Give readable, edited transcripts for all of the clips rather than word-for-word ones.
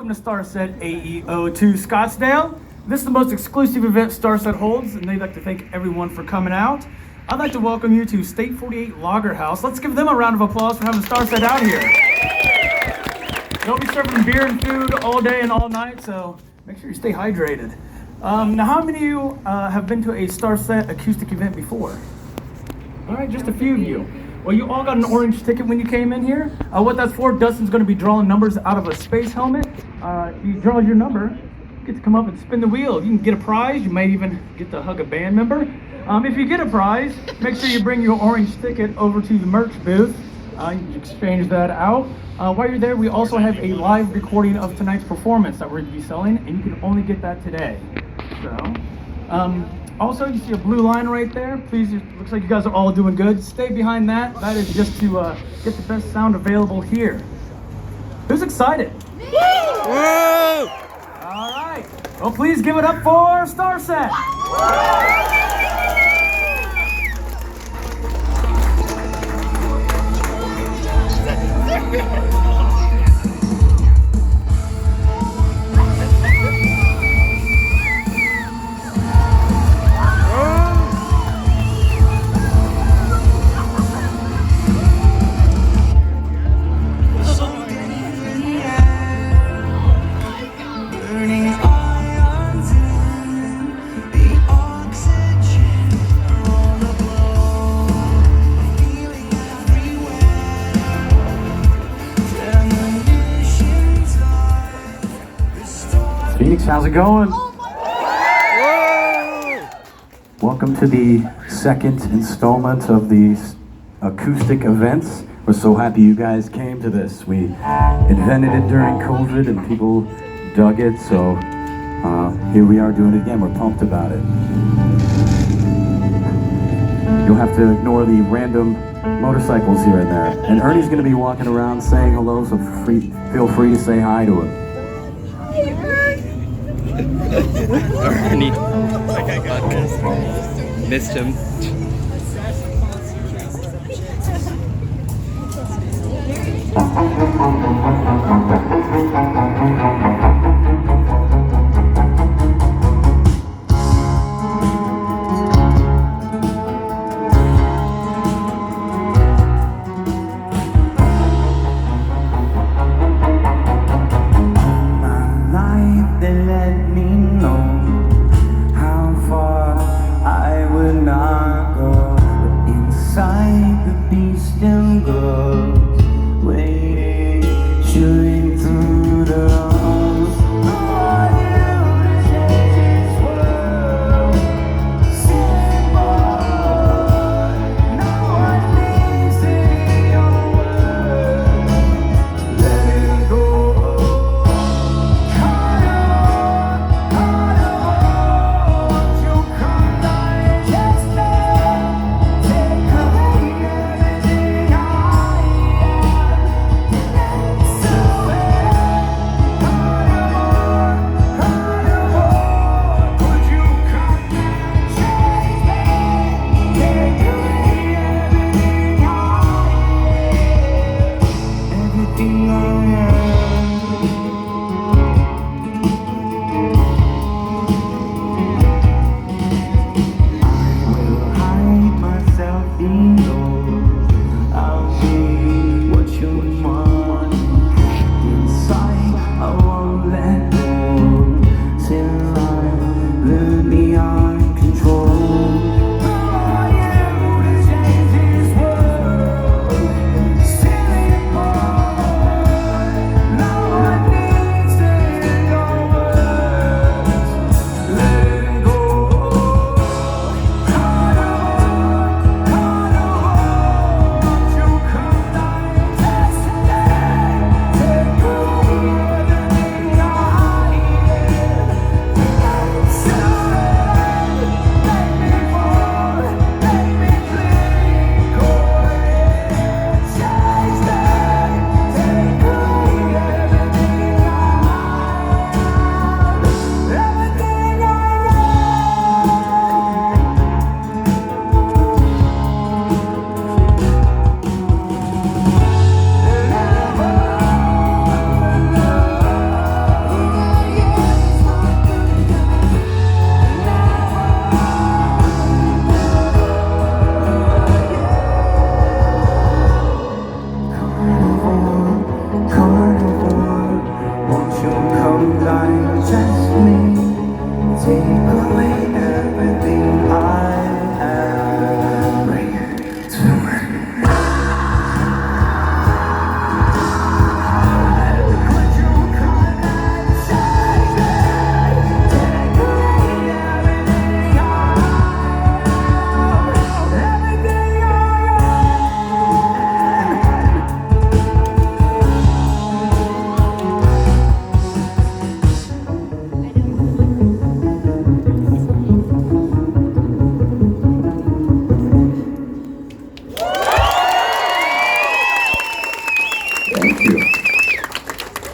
welcome to starset ae02 Scottsdale. This is the most exclusive event starset holds, and they'd like to thank everyone for coming out. I'd like to welcome you to State 48 Lager House. Let's give them a round of applause for having starset out here. They'll be serving beer and food all day and all night, so make sure you stay hydrated. Now, how many of you have been to a starset acoustic event before? All right, just a few of you. Well, you all got an orange ticket when you came in here. What that's for, Dustin's going to be drawing numbers out of a space helmet. If you draw your number, you get to come up and spin the wheel. You can get a prize. You might even get to hug a band member. If you get a prize, make sure you bring your orange ticket over to the merch booth. You can exchange that out. While you're there, we also have a live recording of tonight's performance that we're going to be selling, and you can only get that today. So, also, you see a blue line right there. Please, it looks like you guys are all doing good. Stay behind that. That is just to get the best sound available here. Who's excited? Woo! All right. Well, please give it up for starset. Phoenix, how's it going? Welcome to the second installment of the acoustic events. We're so happy you guys came to this. We invented it during COVID and people dug it, so here we are doing it again. We're pumped about it. You'll have to ignore the random motorcycles here and there. And Ernie's going to be walking around saying hello, so feel free to say hi to him. Ernie. Missed him.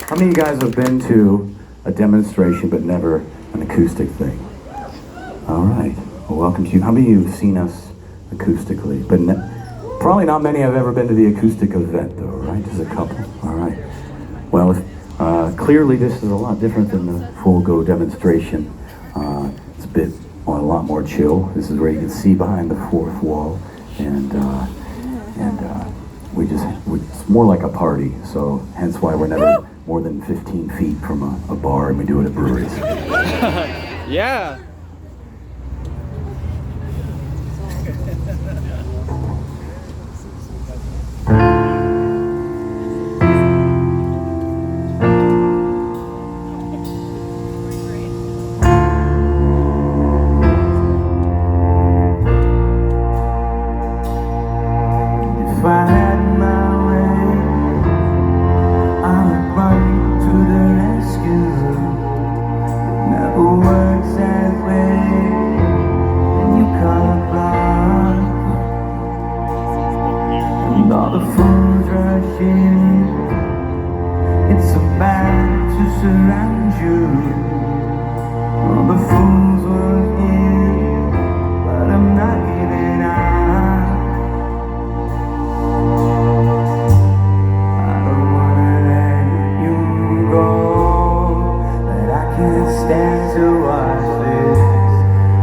How many of you guys have been to a demonstration but never an acoustic thing? All right. Well, welcome to you. How many of you have seen us acoustically? But probably not many have ever been to the acoustic event, though, right? Just a couple. All right. Well, clearly this is a lot different than the full-go demonstration. It's a lot more chill. This is where you can see behind the fourth wall, and it's more like a party. So hence why we're never more than 15 feet from a bar, and we do it at breweries. Yeah. If I had my way, I would run to the rescue. It never works that way, and you can't run. And all the fools rush in. It's so bad to surround you. All the fools were in, but I'm not giving up. I don't wanna let you go, but I can't stand to watch this.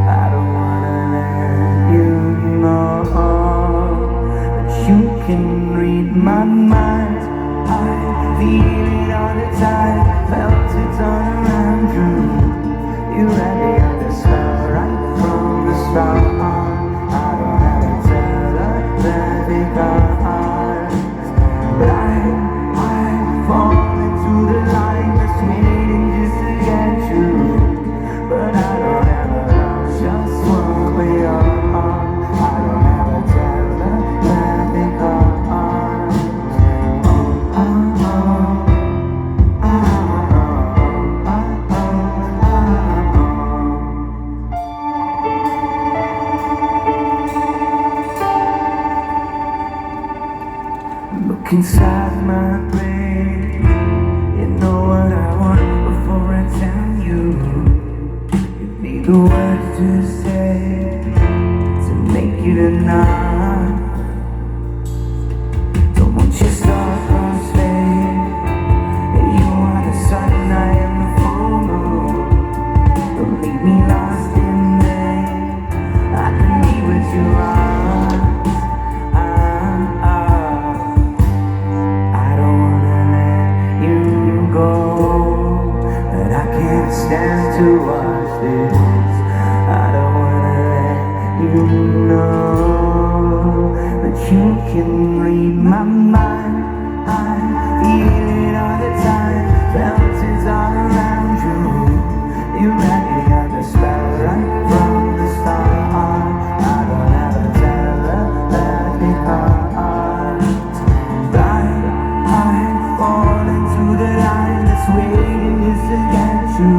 I don't wanna let you know that you can read my mind. I feel it all the time, felt it all around you. You had me under spell right from the start. I don't have to tell her that because, but I fall into the line just waiting just to get you. But I don't ever know just what we are. I don't ever tell her that because, look inside my brain. You know what I want before I tell you. Give me the words to say to make it enough. Don't want you star-crossed fade. You are the sun, I am the full moon. Don't leave me lost in there. I can be with you. Stand to watch this. I don't wanna let you know that you can read my mind. I feel it all the time, felt it all around you. You had me under spell right from the start. I don't have to tell her that because I fall into the line that's waiting just to get you.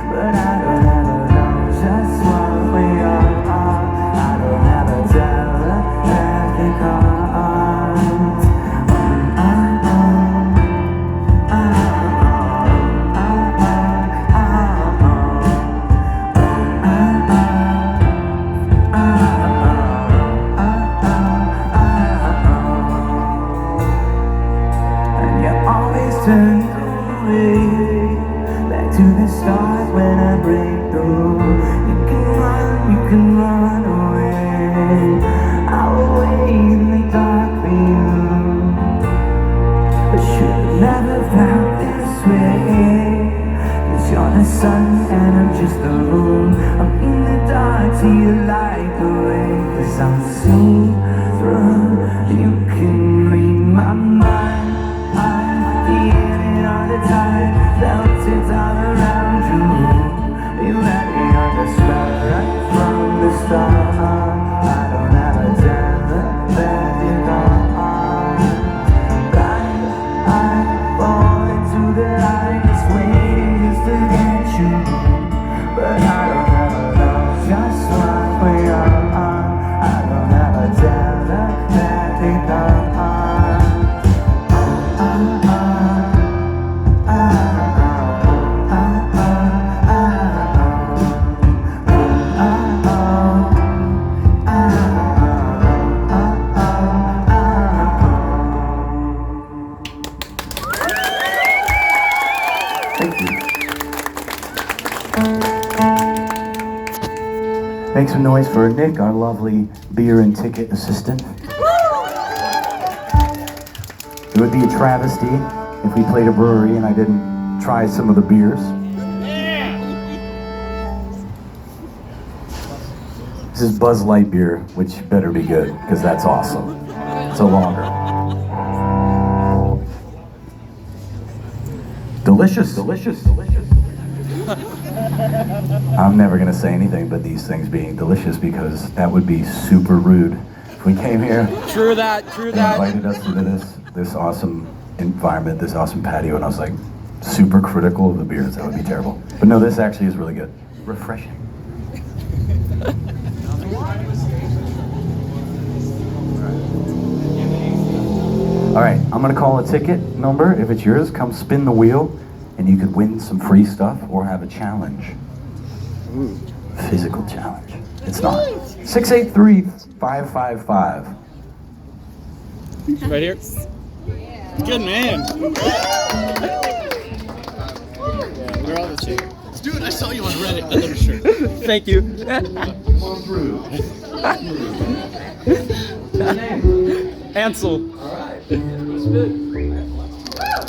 But I don't ever know just what we are. I don't ever tell her that because and you always turn away. Back to the start when I break through. You can run away. I will wait in the dark for you. But should've never felt this way. 'Cause you're the sun and I'm just the moon. I'm in the dark till you light the way. 'Cause I'm see through. You can read my mind. I feel it all the time. Felt it all around you. You had me under spell right from the start. I don't have a tell her that you gone. I fall into the line just waiting just to get you. But I don't ever know just what we are. I don't ever tell her that you gone. Make some noise for Nick, our lovely beer and ticket assistant. It would be a travesty if we played a brewery and I didn't try some of the beers. This is Buzz Light beer, which better be good, because that's awesome. It's a lager. Delicious, delicious, delicious. I'm never gonna say anything but these things being delicious, because that would be super rude if we came here. True that, true that. Invited us into this awesome environment, this awesome patio, and I was like super critical of the beers. That would be terrible. But no, this actually is really good. Refreshing. All right, I'm gonna call a ticket number. If it's yours, come spin the wheel, and you could win some free stuff or have a challenge. Ooh. Physical challenge. It's not. 683-555. Right here. Good man. Where are all the chairs? Dude, I saw you on Reddit. I love your shirt. Thank you. Come through. Ansel. All right.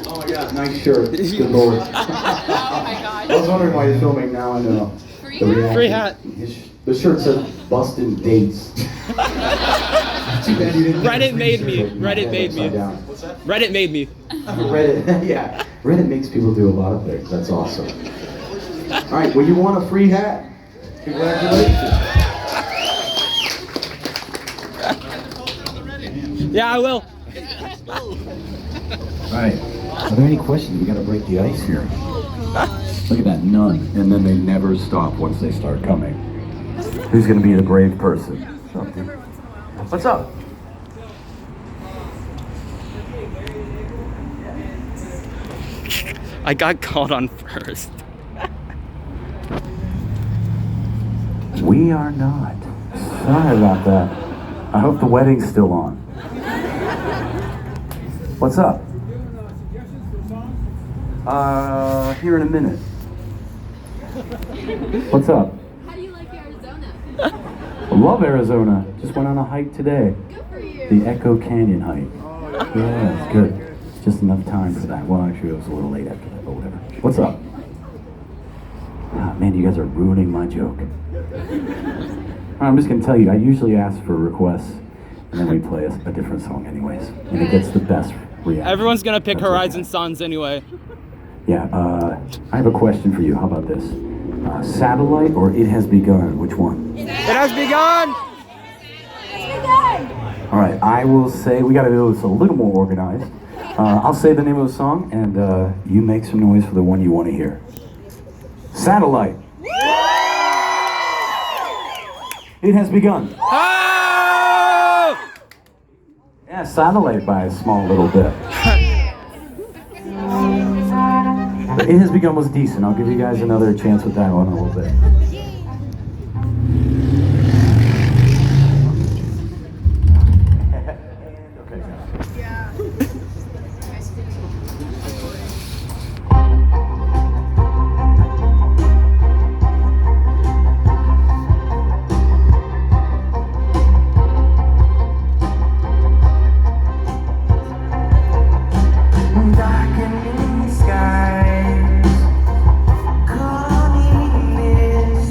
Oh my God, nice shirt. Good lord. Oh my god. I was wondering why you're filming. Now I know. Free hat. The shirt said "bustin' dates." Reddit made me. Reddit made me. What's that? Reddit made me. Reddit, yeah. Reddit makes people do a lot of things. That's awesome. All right, well, you want a free hat. Congratulations. Yeah, I will. All right. Are there any questions? We got to break the ice here. Look at that, none. And then they never stop once they start coming. Who's going to be the brave person? What's up? I got called on first. We are not. Sorry about that. I hope the wedding's still on. What's up? Here in a minute. What's up? How do you like Arizona? I love Arizona. Just went on a hike today. Good for you. The Echo Canyon hike. Yeah, it's good. Just enough time for that. Well, actually, it was a little late after that, but whatever. What's up? Ah, man, you guys are ruining my joke. I'm just gonna tell you, I usually ask for requests, and then we play a different song anyways, and it gets the best reaction. Everyone's gonna pick That's Horizon okay. Suns anyway. Yeah, I have a question for you. How about this? Satellite or It Has Begun? Which one? It has begun! All right, I will say, we gotta do this a little more organized. I'll say the name of the song, and you make some noise for the one you want to hear. Satellite. It Has Begun. Oh! Yeah, Satellite by a small little bit. But It Has Begun was decent. I'll give you guys another chance with that one a little bit. Darkening skies, calling this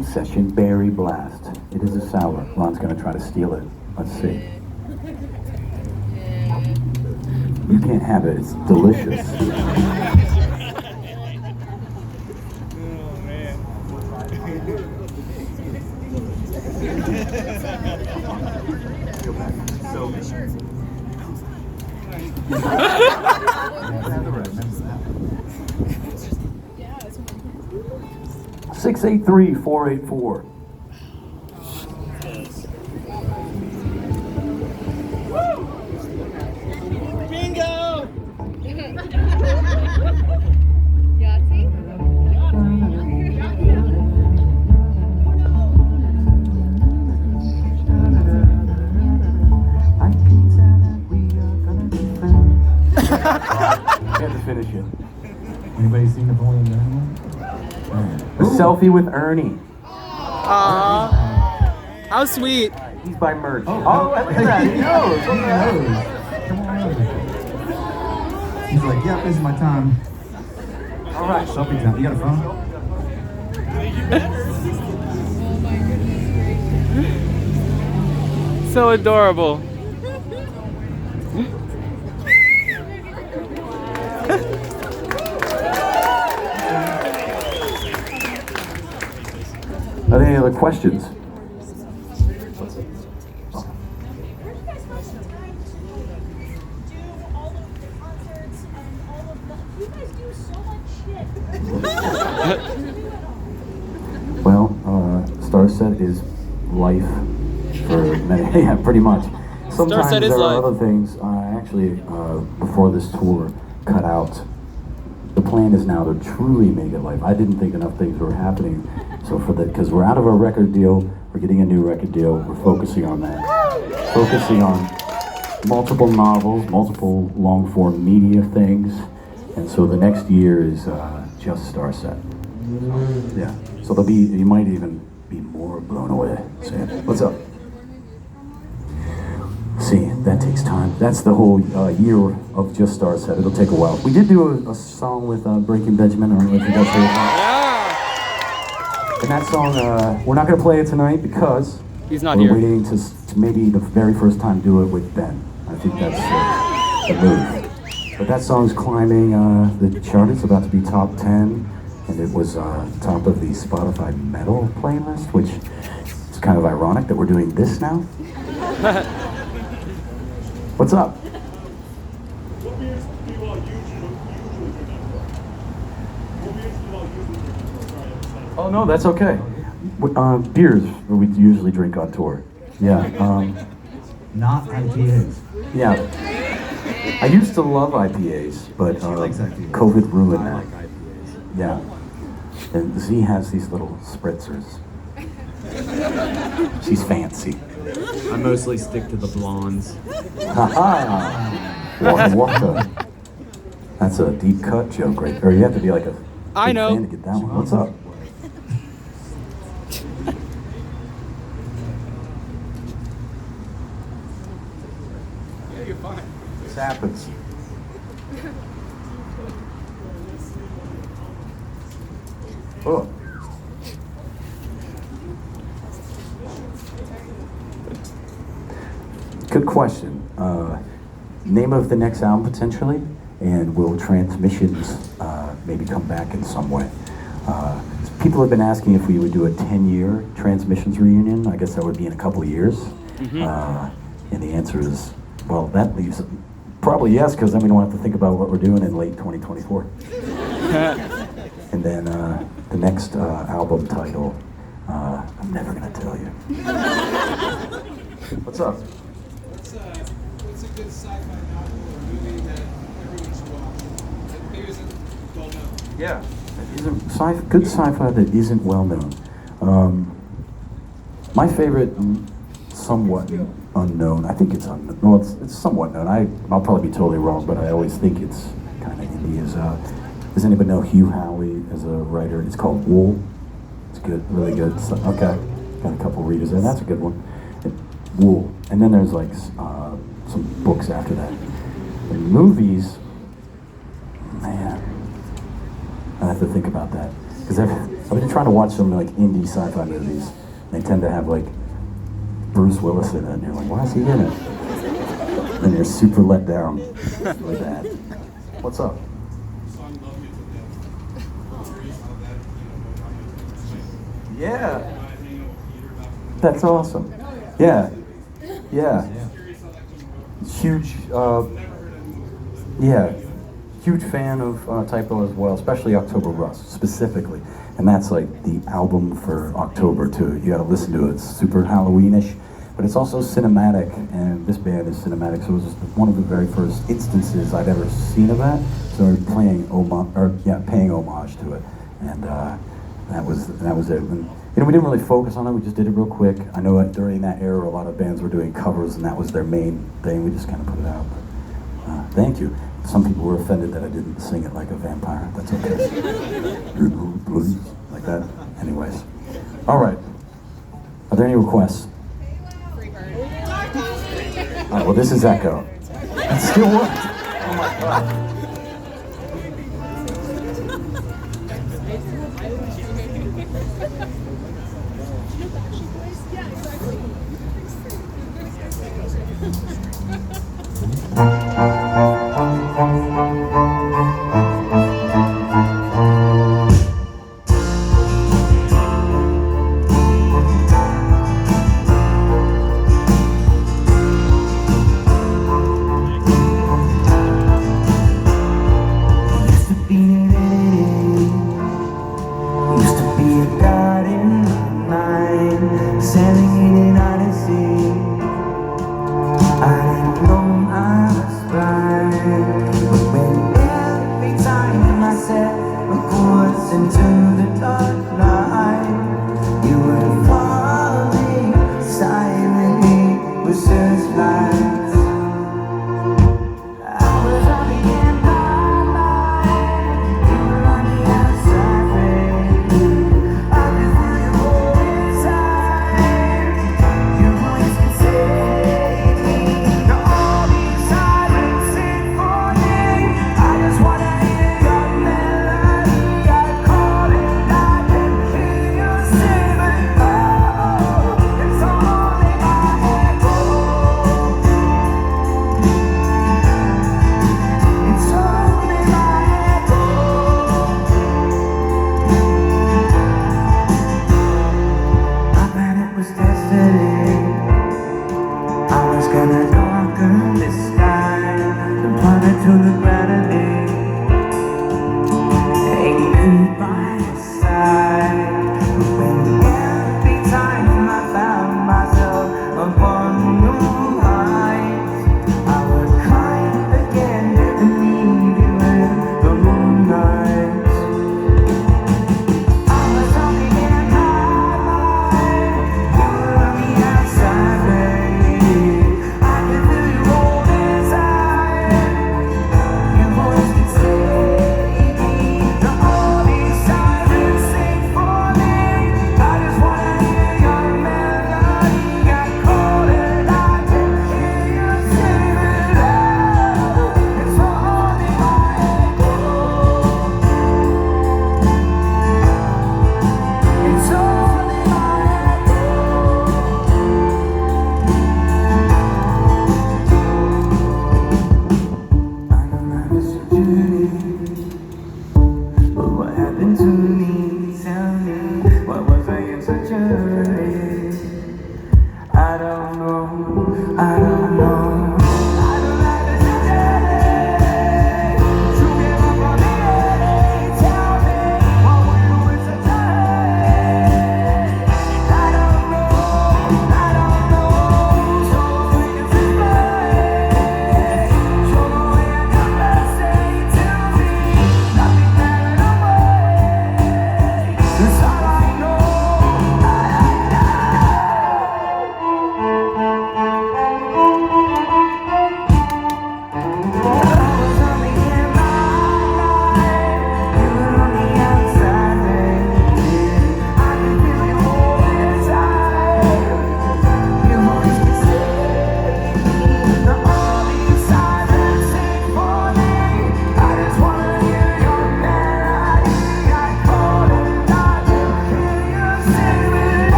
jam session berry blast. It is a sour. Ron's gonna try to steal it. Let's see. You can't have it, it's delicious. So 683-484. Bingo! I had to finish it. Anybody seen Napoleon Dynamite? A selfie with Ernie. Aww. How sweet. He's by merch. Oh, look at that. He knows. He knows. Come on over. He's like, yeah, this is my time. All right. Selfie time. You got a phone? So adorable. Are there any other questions? Well, starset is life for many. Yeah, pretty much. Sometimes Starset is there are life. other things. Actually, before this tour, cut out. The plan is now to truly make it life. I didn't think enough things were happening. So for that, because we're out of a record deal, we're getting a new record deal. We're focusing on that. Focusing on multiple novels, multiple long-form media things. And so the next year is just starset. Yeah. So there'll be, you might even be more blown away. So, what's up? See, that takes time. That's the whole year of just starset. It'll take a while. We did do a song with Breaking Benjamin. I don't know if you guys heard that. Yeah. And that song, we're not going to play it tonight because He's not we're here. waiting to maybe the very first time do it with Ben. I think that's the move. But that song's climbing the chart. It's about to be top 10. And it was top of the Spotify metal playlist, which is kind of ironic that we're doing this now. What's up? Oh no, that's okay. Beers we usually drink on tour. Yeah. Not IPAs. Yeah. I used to love IPAs, but likes IPAs. COVID ruined I that. like IPAs. Yeah. And Z has these little spritzers. She's fancy. I mostly stick to the blondes. Haha! Waka waka. That's a deep cut joke, right? Or you have to be like a I big know. fan to get that one. What's up? Yeah, you're fine. This happens. Oh. Good question. Name of the next album potentially, and will transmissions maybe come back in some way? People have been asking if we would do a 10-year transmissions reunion. I guess that would be in a couple of years. And the answer is, well, that leaves probably yes, because then we don't have to think about what we're doing in late 2024. And then the next album title, I'm never gonna tell you. What's up? What's a good sci-fi novel or movie that everyone should watch? That maybe isn't well known. Yeah, that isn't good sci-fi that isn't well known. My favorite, somewhat unknown. I think it's unknown. Well, it's somewhat known. I'll probably be totally wrong, but I always think it's kind of indie. Does anybody know Hugh Howey as a writer? It's called Wool. It's good, really good. So, okay, got a couple readers there. That's a good one. Wool. And then there's like some books after that. And movies, man, I have to think about that. because I've been trying to watch some like indie sci-fi movies. They tend to have like Bruce Willis in it, and you're like, why is he in it? And you're super let down by that. What's up? Yeah. That's awesome. Yeah. Yeah. Huge. Yeah. Huge fan of Typo as well, especially October Rust specifically. And that's like the album for October too. You gotta listen to it. It's super Halloweenish, but it's also cinematic, and this band is cinematic, so it was just one of the very first instances I'd ever seen of that. So we're paying homage to it. And that was it. And, you know, we didn't really focus on it, we just did it real quick. I know that during that era, a lot of bands were doing covers, and that was their main thing. We just kind of put it out. But, thank you. Some people were offended that I didn't sing it like a vampire. That's okay. Like that. Anyways. All right. Are there any requests? All right, well, this is Echo. It still works. Oh my God.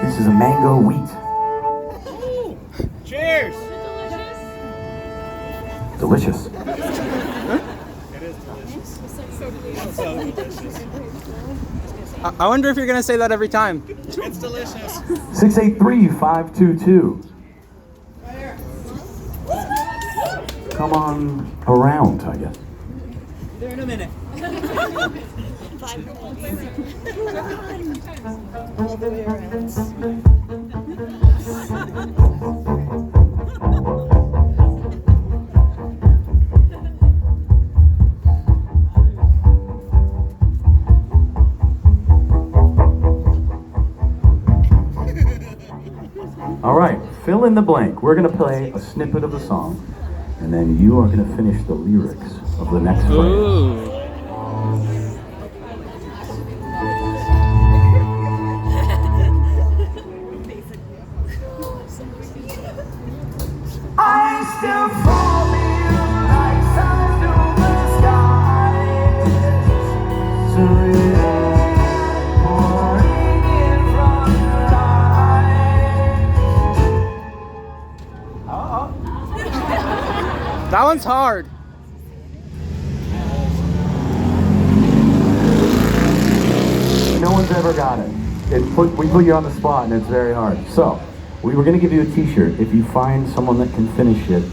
This is a mango wheat. Cheers! Delicious. It is delicious. I wonder if you're gonna say that every time. It's delicious. 683-522. Come on around, I guess. There in a minute. All right, fill in the blank. We're gonna play a snippet of the song, and then you are gonna finish the lyrics of the next phrase. Ooh. I still fall in like stars through the sky. So yeah, pouring in from the light. That one's hard. No one's ever got it. We put you on the spot, and it's very hard. So, we were going to give you a T-shirt. If you find someone that can finish it,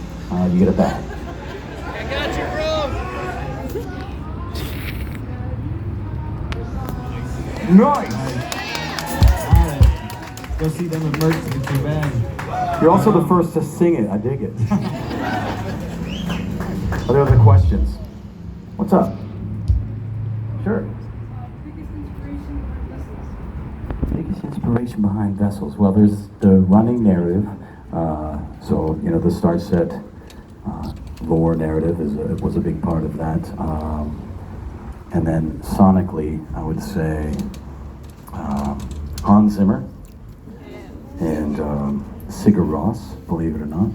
you get a bag. I got you, bro. Nice. Go see them at Merch to get your bag. You're also the first to sing it. I dig it. Are there other questions? What's up? Sure. Biggest inspiration behind Vessels? Well, there's the running narrative. So, you know, the starset lore narrative was a big part of that. And then sonically, I would say Hans Zimmer and Sigur Rós, believe it or not.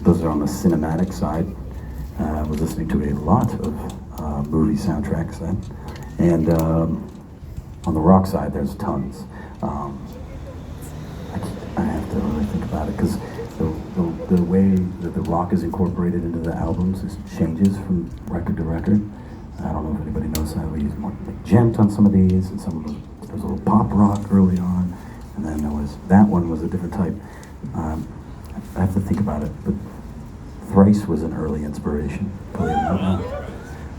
Those are on the cinematic side. I was listening to a lot of movie soundtracks then. And on the rock side, there's tons. I have to really think about it, because the way that the rock is incorporated into the albums changes from record to record. I don't know if anybody knows how we use more like gent on some of these, and some of them, there was a little pop rock early on, and then that one was a different type. I have to think about it, but Thrice was an early inspiration, believe it or not.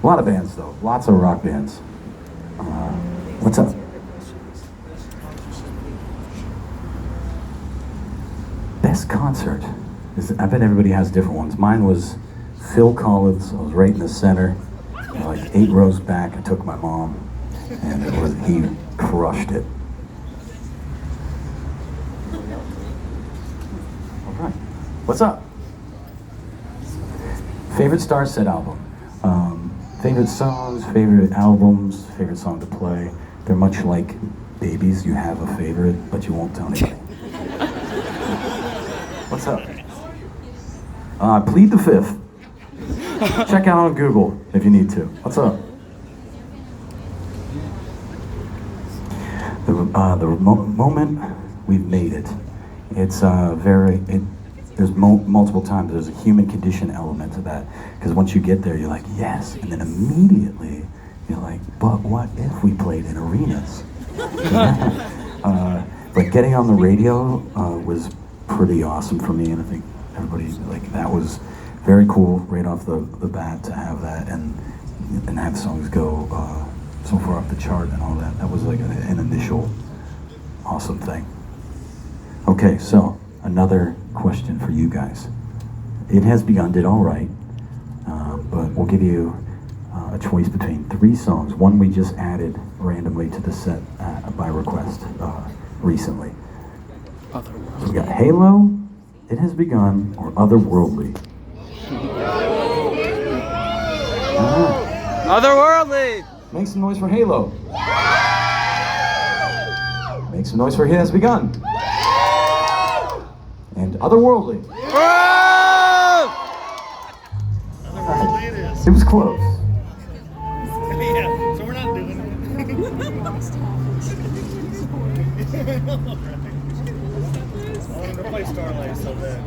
A lot of bands though, lots of rock bands. What's up? Best concert? I bet everybody has different ones. Mine was Phil Collins. I was right in the center, like 8 rows back. I took my mom, and he crushed it. All right. What's up? Favorite Starset album? Favorite songs, favorite albums, favorite song to play. They're much like babies. You have a favorite, but you won't tell anybody. What's up? Plead the Fifth. Check out on Google if you need to. What's up? The moment we've made it. It's there's multiple times there's a human condition element to that, because once you get there you're like yes, and then immediately you're like, but what if we played in arenas? But getting on the radio was pretty awesome for me, and I think everybody, like, that was very cool right off the bat to have that and have songs go so far up the chart and all that. That was like an initial awesome thing. Okay, so another question for you guys. It Has Begun did all right, but we'll give you a choice between 3 songs. One we just added randomly to the set by request recently. So we got Halo, It Has Begun, or Otherworldly. Otherworldly! Make some noise for Halo. Make some noise for It Has Begun. And Otherworldly. It was close. Yeah, so we're not doing it. wanted to play Starlight so bad.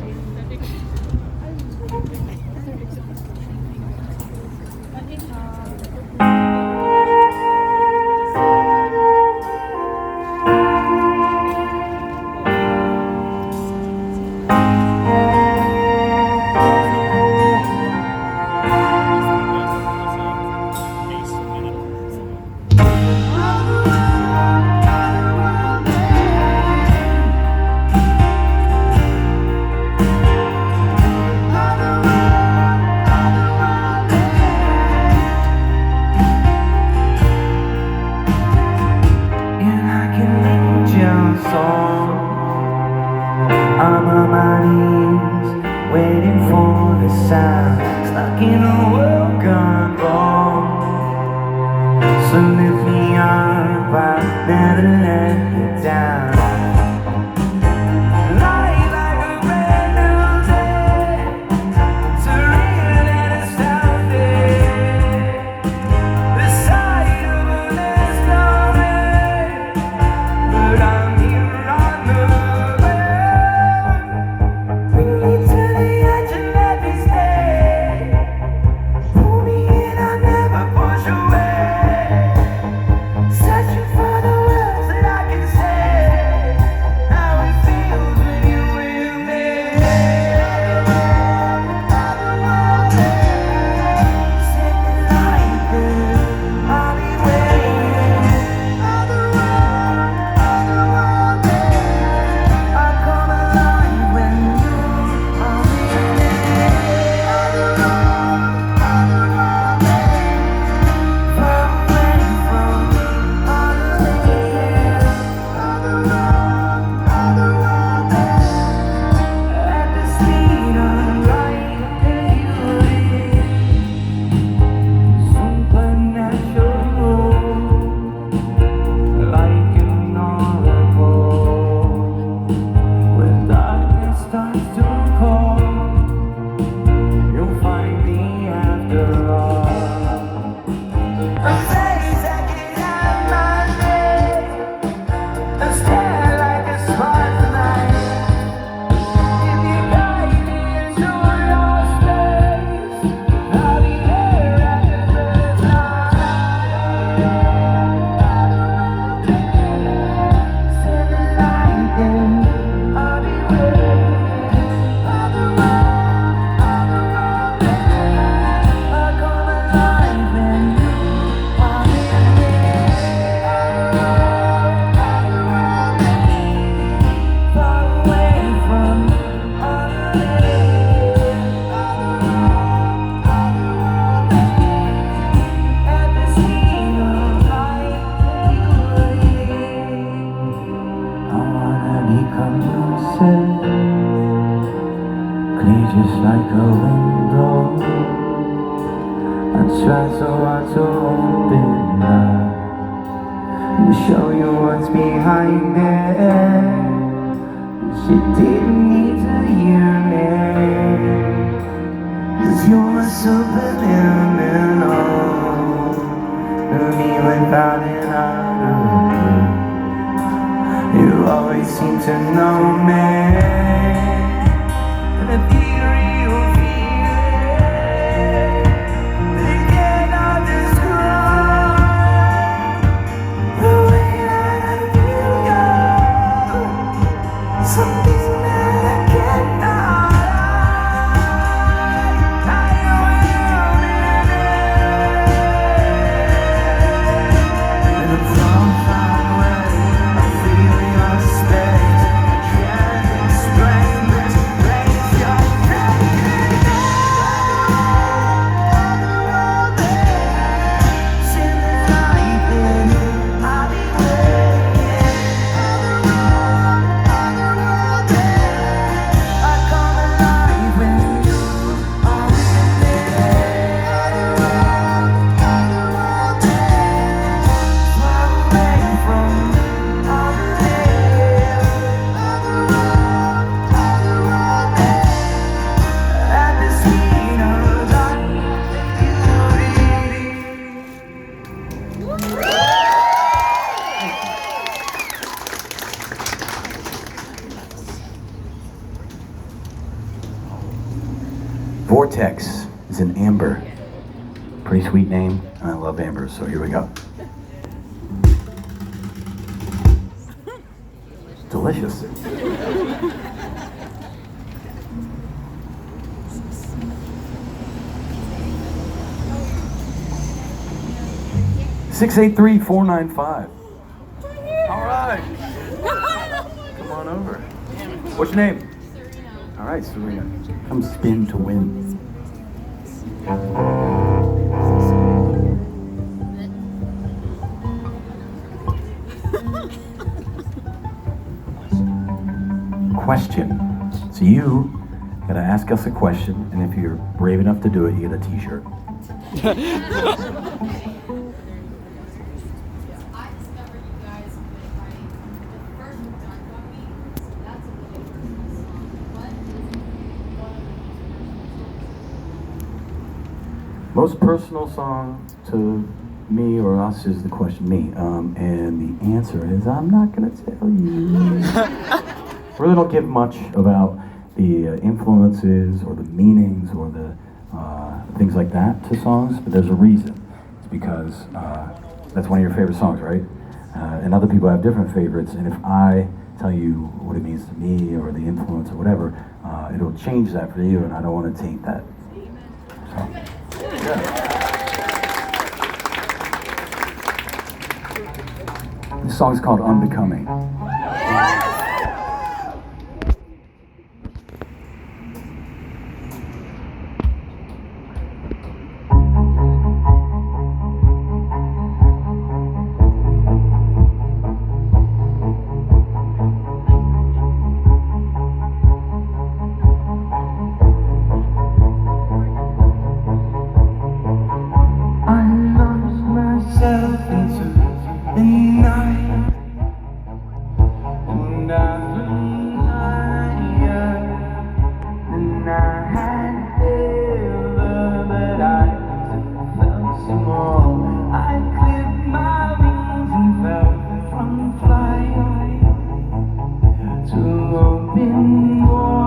I'm on my knees, waiting for the sound, stuck in a world gone wrong. So lift me up, I'll never let you down. Light like a brand new day, surreal and astounding. The sight of a nest of rain, but I'm here on the bring me to the edge and let me stay. Pull me in, I'll never push away. Searching for the words that I can say. How it feels when you're with me. Set the light there, I'll be waiting. I come alive when you are with me. Far away from all the things. At the speed of light that you lead. Supernatural, like an oracle. When darkness starts to call, you'll find me after all. A face that can have my name, a stare like a spotlight. If you guide me into your space, I'll be there at the first light. Set the light there, I'll be waiting. I come alive when you are with me. Far away from all the at the speed of light that you lead. I wanna become lucid, clear just like a window. I try so hard to open up and show you what's behind it. But you didn't need to hear me, 'cause you're subliminal to me without an other. You always seem to know me. And the theory of feeling they cannot describe the way that I feel you. Something that I cannot hide. I am in it. And I'm so far away, I feel your space. I can't Vortex is an amber. Pretty sweet name, and I love ambers, so here we go. Delicious. $683-495. All right. Come on over. What's your name? All right, Serena. Come spin to win. Question. So you gotta ask us a question, and if you're brave enough to do it, you get a t-shirt. Most personal song to me or us is the question, me. And the answer is, I'm not gonna tell you. Really don't give much about the influences or the meanings or the things like that to songs, but there's a reason. It's because that's one of your favorite songs, right? And other people have different favorites, and if I tell you what it means to me or the influence or whatever, it'll change that for you, and I don't want to taint that. So, yeah. This song's called Unbecoming. Behind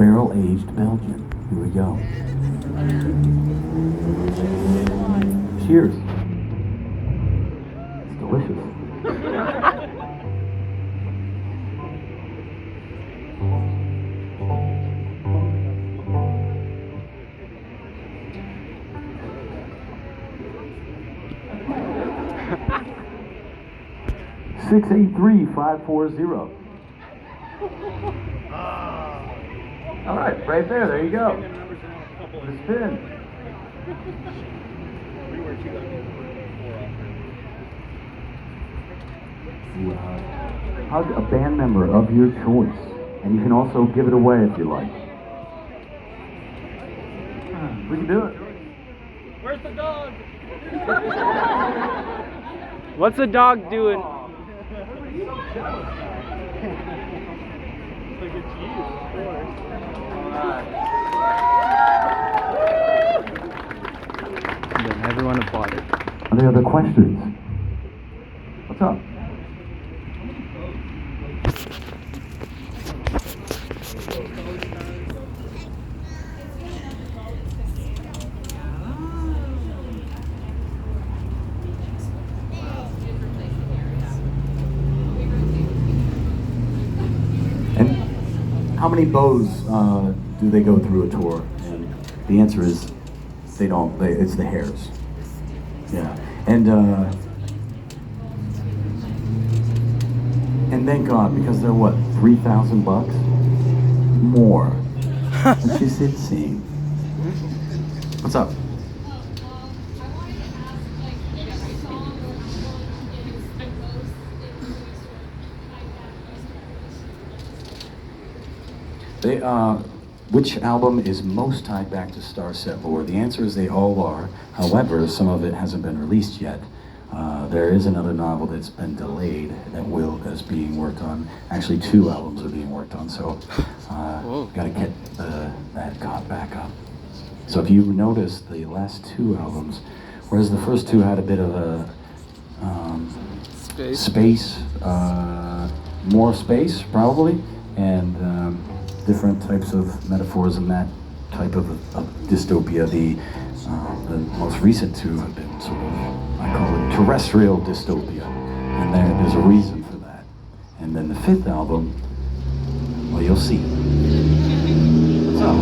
barrel-aged Belgian. Here we go. Cheers. It's delicious. 683-540. All right, right there you go. The spin. Hug a band member of your choice, and you can also give it away if you like. We can do it. Where's the dog? What's the dog doing? And then everyone applauded. Are there other questions? What's up? How many bows do they go through a tour? And the answer is they don't. It's the hairs. Yeah, and thank God, because they're what, $3,000 more. It's just insane. What's up? Which album is most tied back to Starset lore? The answer is they all are. However, some of it hasn't been released yet. There is another novel that's been delayed that is being worked on. Actually, 2 albums are being worked on, so got to get that caught back up. So if you notice, the last 2 albums, whereas the first 2 had a bit of a more space probably, and different types of metaphors and that type of dystopia. The most recent 2 have been sort of, I call it terrestrial dystopia, and there's a reason for that. And then the 5th album, well, you'll see. What's up?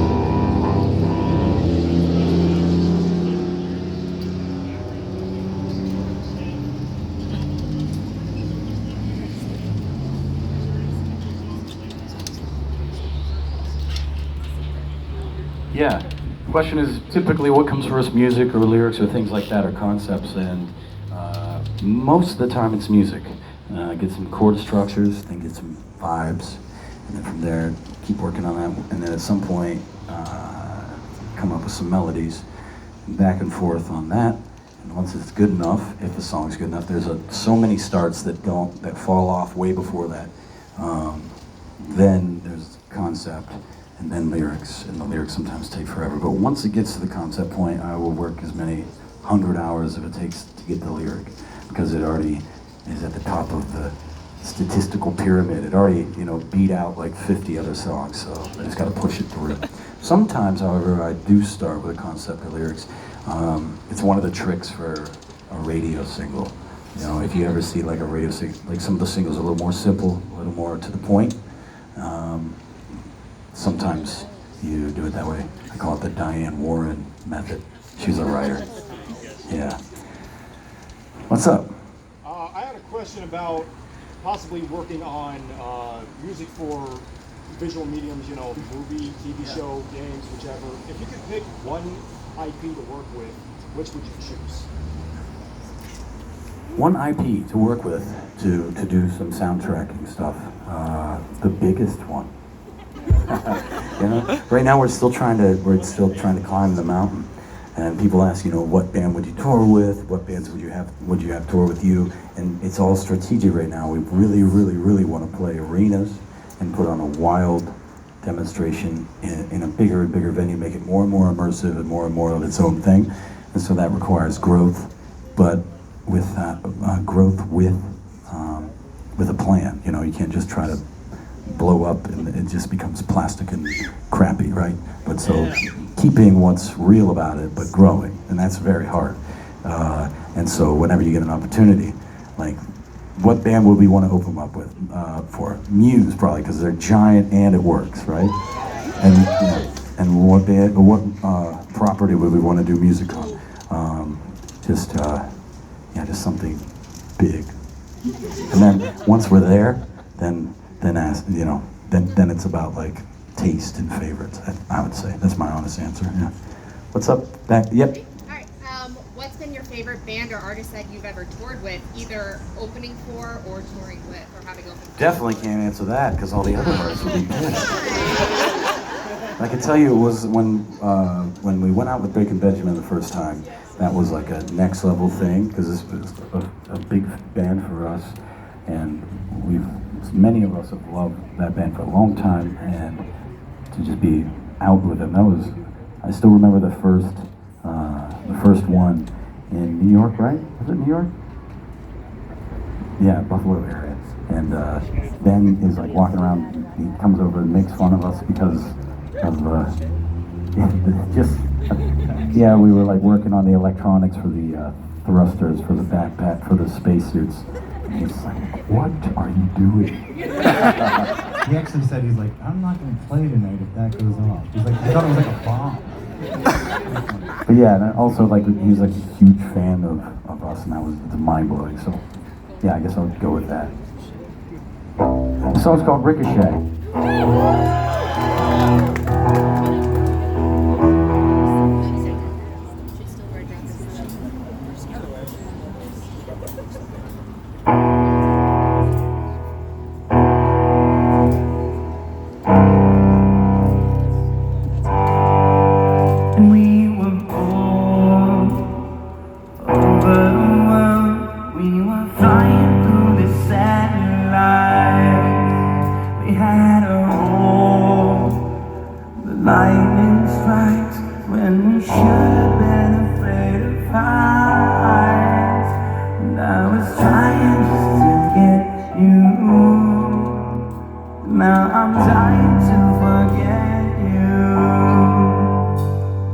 Yeah. The question is typically what comes first, music or lyrics or things like that, or concepts, and most of the time it's music. Get some chord structures, then get some vibes, and then from there keep working on that, and then at some point come up with some melodies, and back and forth on that. And once it's good enough, if the song's good enough, there's so many starts that fall off way before that. Then there's concept, and then lyrics, and the lyrics sometimes take forever. But once it gets to the concept point, I will work as many 100 hours if it takes to get the lyric, because it already is at the top of the statistical pyramid. It already, beat out like 50 other songs, so I just gotta push it through. Sometimes, however, I do start with a concept or lyrics. It's one of the tricks for a radio single. If you ever see like a radio single, like some of the singles are a little more simple, a little more to the point. Sometimes you do it that way. I call it the Diane Warren method. She's a writer. Yeah. What's up? I had a question about possibly working on music for visual mediums, movie, TV show, games, whichever. If you could pick one IP to work with, which would you choose? One IP to work with to do some soundtracking stuff. The biggest one. Right now we're still trying to climb the mountain, and people ask, what band would you tour with? What bands would you have tour with you? And it's all strategic right now. We really, really, really want to play arenas and put on a wild demonstration in a bigger and bigger venue, make it more and more immersive and more of its own thing. And so that requires growth, but with that growth with a plan. You can't just try to blow up and it just becomes plastic and crappy, right? But so keeping what's real about it, but growing, and that's very hard. And so whenever you get an opportunity, like, what band would we want to open up with for? Muse, probably, because they're giant and it works, right? And and what band, or what property would we want to do music on? Just something big. And then once we're there, then ask, then it's about like taste and favorites. I would say that's my honest answer. Yeah. What's up? Back? Yep. All right. What's been your favorite band or artist that you've ever toured with, either opening for or touring with, or having opened for? Definitely can't answer that because all the other artists would be pissed. I can tell you it was when we went out with Bacon Benjamin the first time. That was like a next level thing because this was a big band for us, and many of us have loved that band for a long time, and to just be out with them, I still remember the first one in New York, right? Was it New York? Yeah, Buffalo area. And Ben is like walking around, he comes over and makes fun of us because of we were like working on the electronics for the thrusters, for the backpack, for the spacesuits. And he's like, what are you doing? He actually said, he's like, I'm not going to play tonight if that goes off. He's like, he thought it was like a bomb. But yeah, and also like he was like a huge fan of us, and that was mind blowing. So yeah, I guess I'll go with that. The song's called Ricochet. Lightning strikes when we should have been afraid of heights. And I was trying just to get you. Now I'm dying to forget you.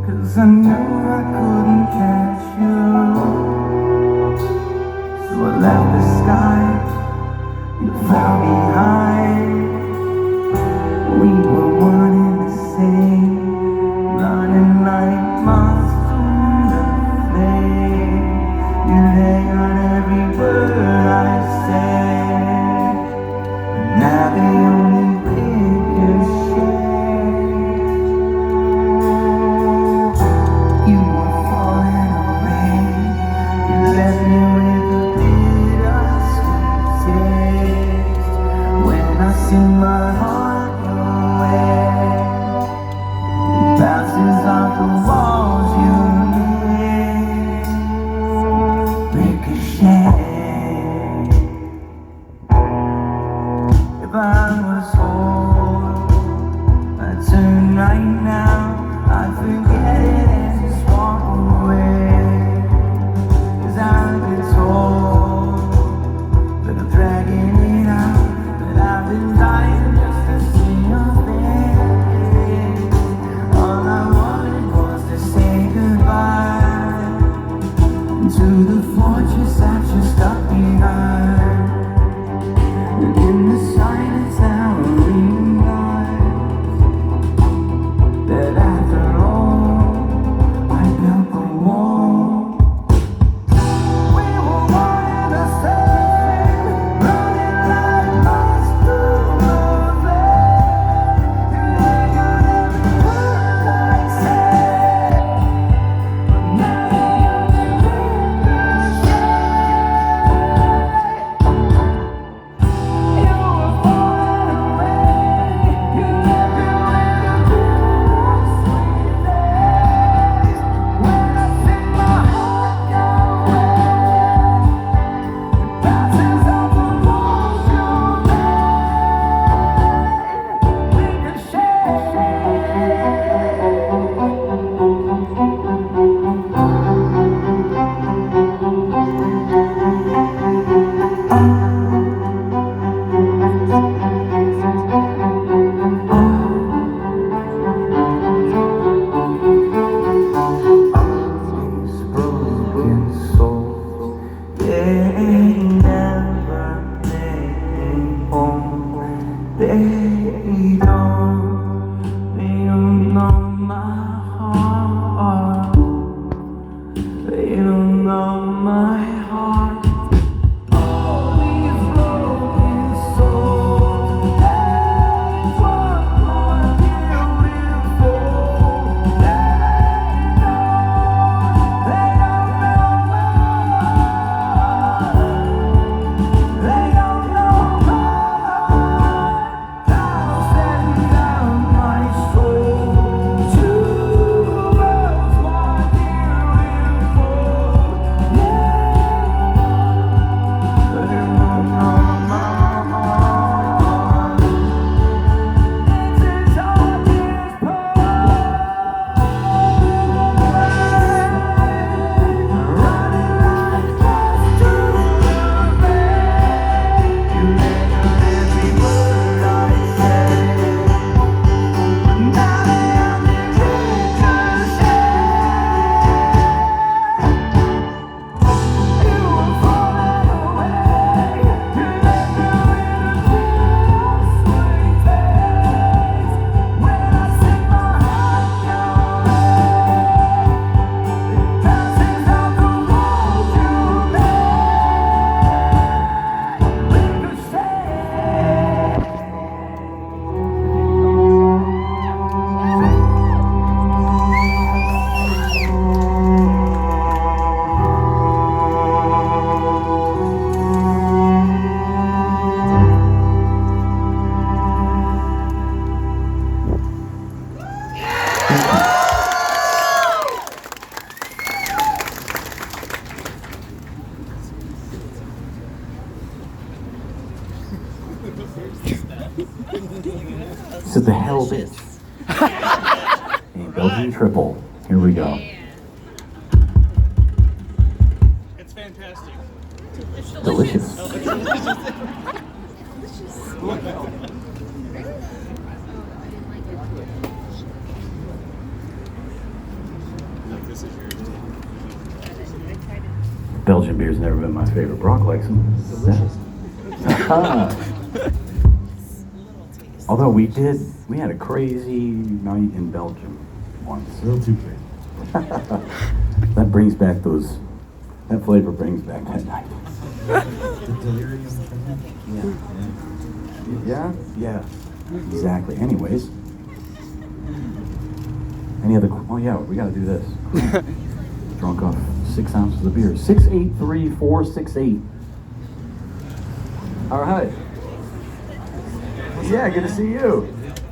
'Cause I knew I couldn't catch you. So I left the sky and fell behind. We were one in the same, running like moths to the flame. You hang on every word I say, but now they only ricochet. You were falling away, you left me with a bittersweet taste. When I see my heart bounces off the walls you made. Ricochet. If I was old, I'd turn right now. I'd forget it and just walk away. 'Cause I've been told that I'm dragging it out, that I've been dying just to see your face. All I wanted was to say goodbye to the fortress that you stuck behind. And in the silence now I realize that after all I built the wall. We were one and the same, running like moths through the flame. You hang on every word I say, but now they only ricochet. You were falling They don't know my heart. They don't know my heart. All these broken souls, there's one more beautiful. They don't know my heart. They don't know my heart. I'll send down my soul to worlds more beautiful. They don't know my heart. It's as hard as running like close to the bed. You measure every word I say. Now they ricochet. You were falling away. You left me with a sweet face. When I set my heart your way, it passes out the walls you made. This is the hell bitch. A Belgian triple. Here we go. It's fantastic. Delicious. Belgian beer's never been my favorite. Brock likes them. Delicious. Although we had a crazy night in Belgium once. A little too crazy. That brings back that flavor brings back that night. The delirium thing. Yeah? Yeah. Exactly. Anyways. Any other, oh yeah, we gotta do this. Drunk off 6 ounces of beer. 683-468. All right. Yeah, good to see you.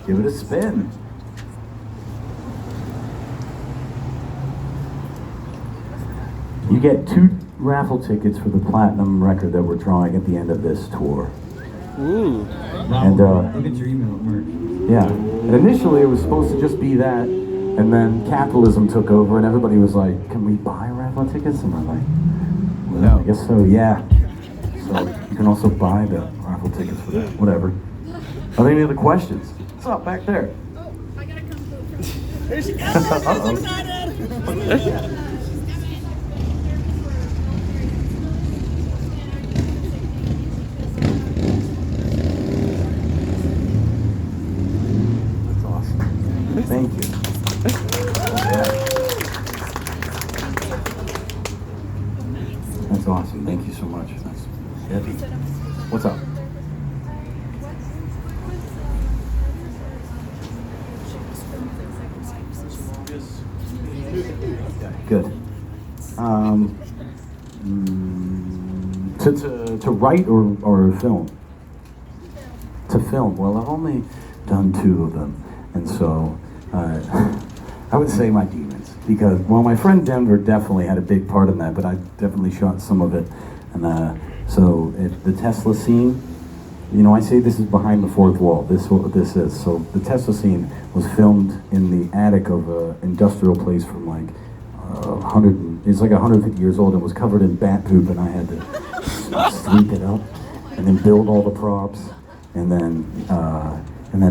Give it a spin. You get 2 raffle tickets for the platinum record that we're drawing at the end of this tour. Ooh. And Look at your email at merch. yeah, and initially it was supposed to just be that, and then capitalism took over, and everybody was like, "Can we buy raffle tickets?" And we're like, "Well, I guess so, yeah." So you can also buy the raffle tickets for that. Whatever. Are there any other questions? What's up back there? Oh, I gotta come through. There she goes. Uh-oh. She's excited. That's awesome. Thank you. That's awesome. Thank you so much. That's heavy. What's up? Good. To write or film? To film. Well, I've only done 2 of them, and so I would say my demons, because my friend Denver definitely had a big part in that, but I definitely shot some of it, and the Tesla scene. You know, I say this is behind the 4th wall. This is what this is. So the Tesla scene was filmed in the attic of an industrial place from like 100. It's like 150 years old, and was covered in bat poop, and I had to sweep it up, and then build all the props, and then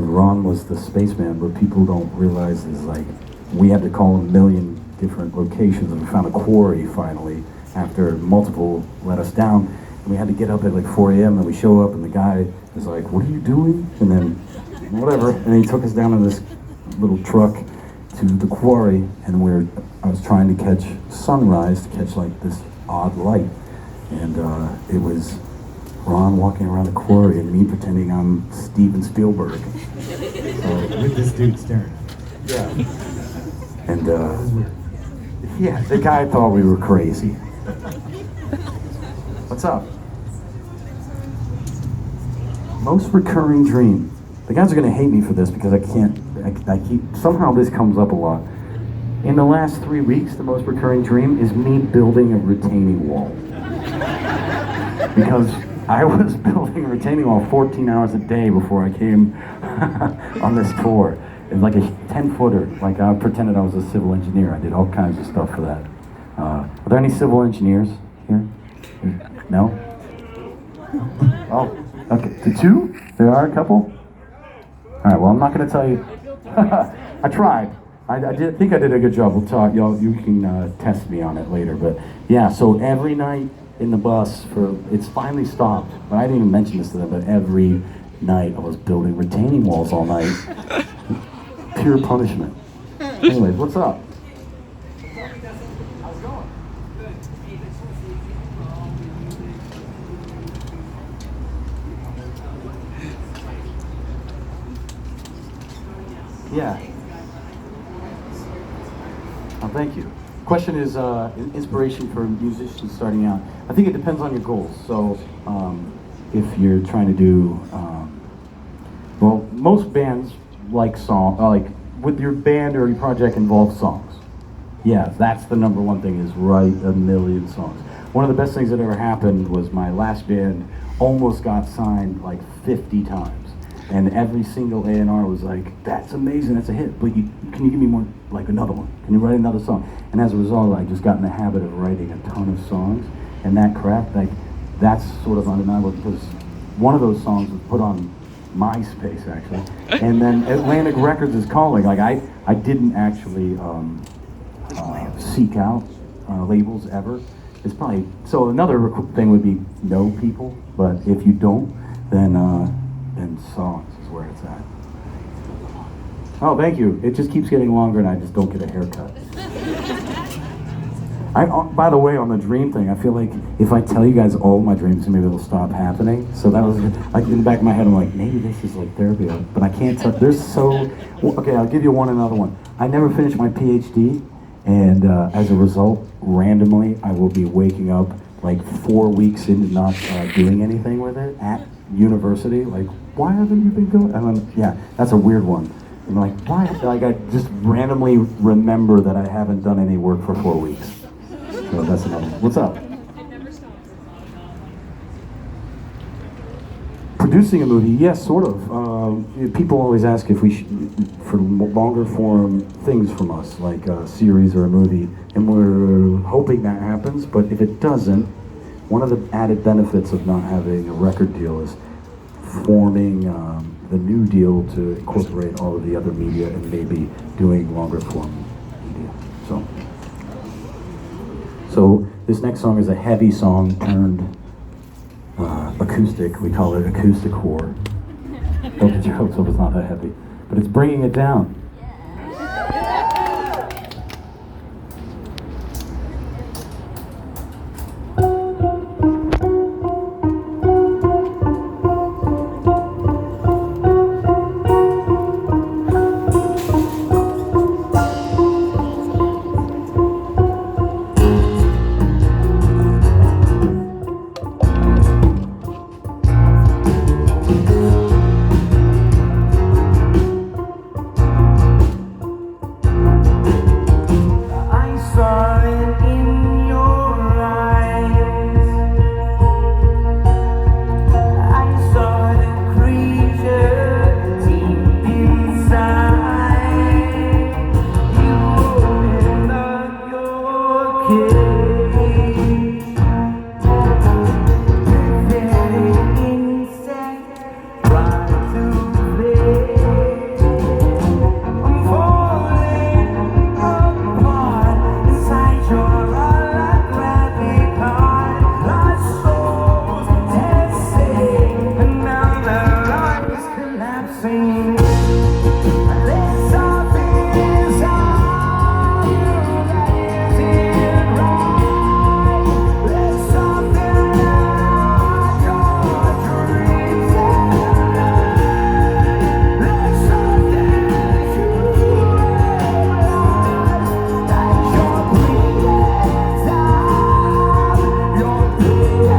Ron was the spaceman. What people don't realize is like we had to call a million different locations, and we found a quarry finally after multiple let us down. And we had to get up at like 4 a.m. and we show up, and the guy He's like, what are you doing? And then, whatever. And he took us down in this little truck to the quarry, and I was trying to catch sunrise, to catch like this odd light. And it was Ron walking around the quarry and me pretending I'm Steven Spielberg. With this dude staring at me. Yeah. And yeah, the guy thought we were crazy. What's up? Most recurring dream. The guys are gonna hate me for this because I keep, somehow this comes up a lot. In the last 3 weeks, the most recurring dream is me building a retaining wall. Because I was building a retaining wall 14 hours a day before I came on this tour. It's like a 10-footer, like I pretended I was a civil engineer. I did all kinds of stuff for that. Are there any civil engineers here? No? Oh, okay, 2? There are a couple? All right, well, I'm not gonna tell you. I tried. I think I did a good job. We'll talk, y'all, you can test me on it later, but yeah, so every night in the bus it's finally stopped, but I didn't even mention this to them, but every night I was building retaining walls all night. Pure punishment. Anyways, what's up? How's it going? Yeah. Oh, thank you. Question is inspiration for musicians starting out. I think it depends on your goals. So if you're trying to do, well, most bands like with your band or your project involves songs. Yeah, that's the number one thing, is write a million songs. One of the best things that ever happened was my last band almost got signed like 50 times. And every single A&R was like, that's amazing, that's a hit, but can you give me more, like another one? Can you write another song? And as a result, I just got in the habit of writing a ton of songs. And that craft, like, that's sort of undeniable, because one of those songs was put on MySpace, actually. And then Atlantic Records is calling. Like, I didn't actually seek out labels ever. It's probably, so another thing would be know people, but if you don't, then songs is where it's at. Oh, thank you. It just keeps getting longer and I just don't get a haircut. By the way, on the dream thing, I feel like if I tell you guys all my dreams, maybe it'll stop happening. So that was, like, in the back of my head, I'm like, maybe this is like therapy, but I can't tell. Okay, I'll give you another one. I never finished my PhD, and as a result, randomly, I will be waking up like 4 weeks into not doing anything with it at university. Like, why haven't you been going? And then, yeah, that's a weird one. I'm like, why? Like, I just randomly remember that I haven't done any work for 4 weeks. So that's another one. What's up? Producing a movie, yes, sort of. People always ask if we should, for longer form things from us, like a series or a movie, and we're hoping that happens, but if it doesn't, one of the added benefits of not having a record deal is forming the new deal to incorporate all of the other media and maybe doing longer form media. So this next song is a heavy song turned acoustic. We call it acoustic horror. Don't get your hopes up, it's not that heavy, but it's bringing it down. sing. There's something inside you that isn't right. There's something that your dreams and there's something that you realize that you're breathing down. You're breathing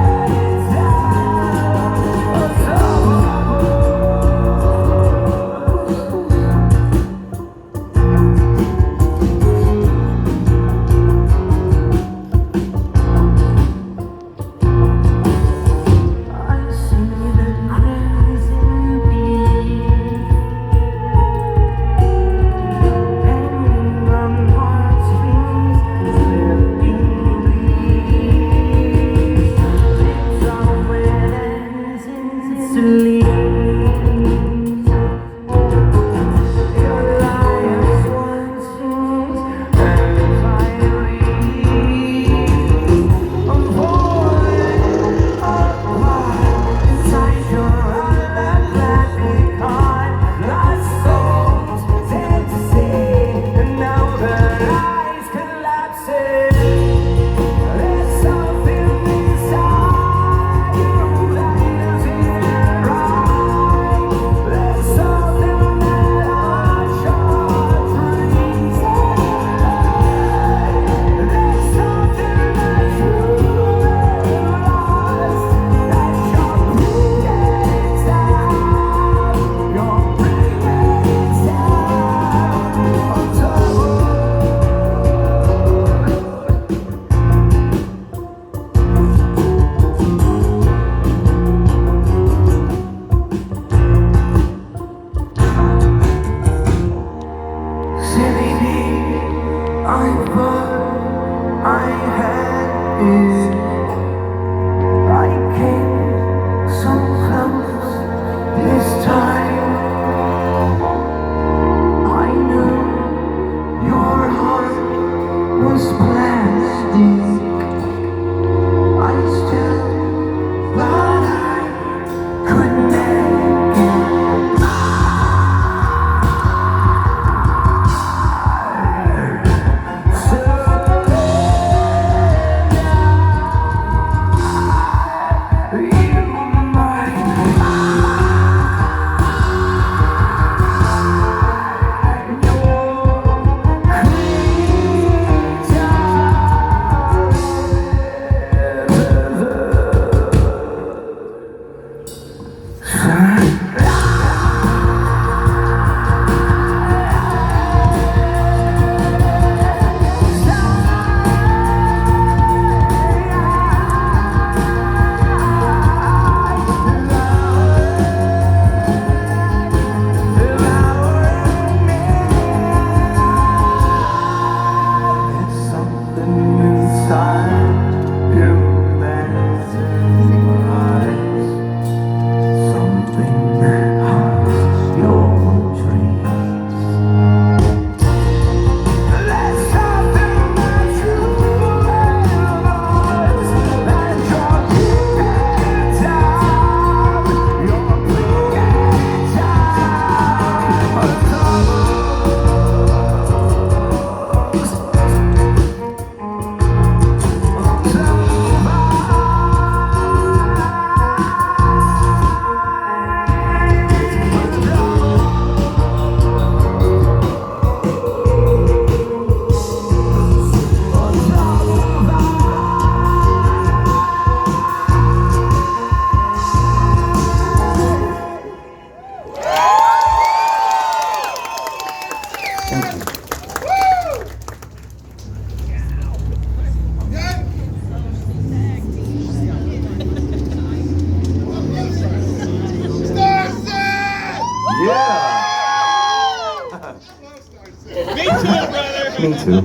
Me too.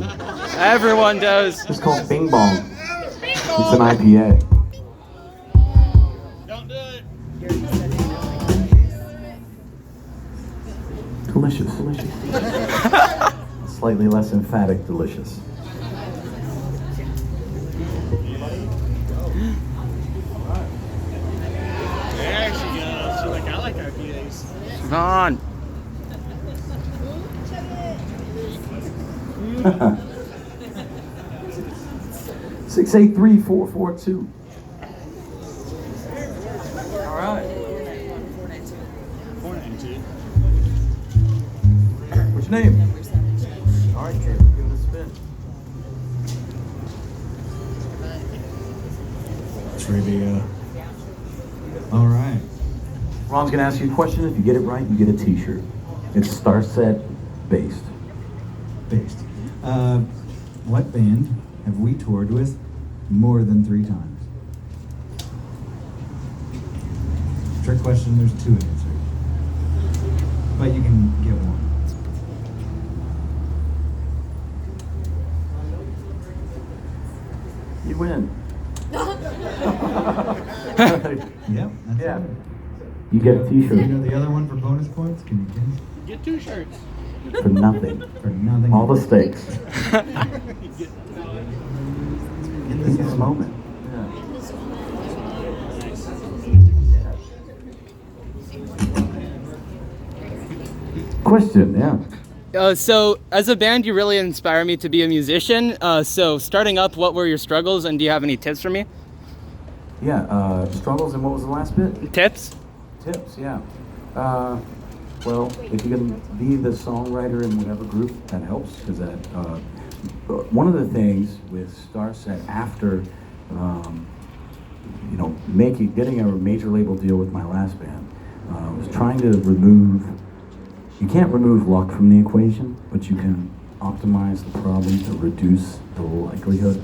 Everyone does. It's called Bing Bong. It's an IPA. Don't do it. Delicious. Slightly less emphatic delicious. There she goes. She's like, I like IPAs. Come on. 683-442. All right. 492. What's your name? All right, Trey, give it a spin. Trivia. All right. Ron's gonna ask you a question. If you get it right, you get a T-shirt. It's starset based. Based. What band have we toured with more than 3 times? Trick question, there's 2 answers. But you can get one. You win. Yep, that's Yeah. it. You get a You T-shirt know the other one for bonus points? Can you guess? Get 2 shirts. for nothing. For nothing. All the stakes in in this moment. Question, yeah. So, as a band, you really inspire me to be a musician. So, starting up, what were your struggles, and do you have any tips for me? Yeah, struggles, and what was the last bit? Tips? Tips, yeah. Well, if you can be the songwriter in whatever group, that helps, because that, one of the things with Starset after, getting a major label deal with my last band, was trying to remove, you can't remove luck from the equation, but you can optimize the problem to reduce the likelihood,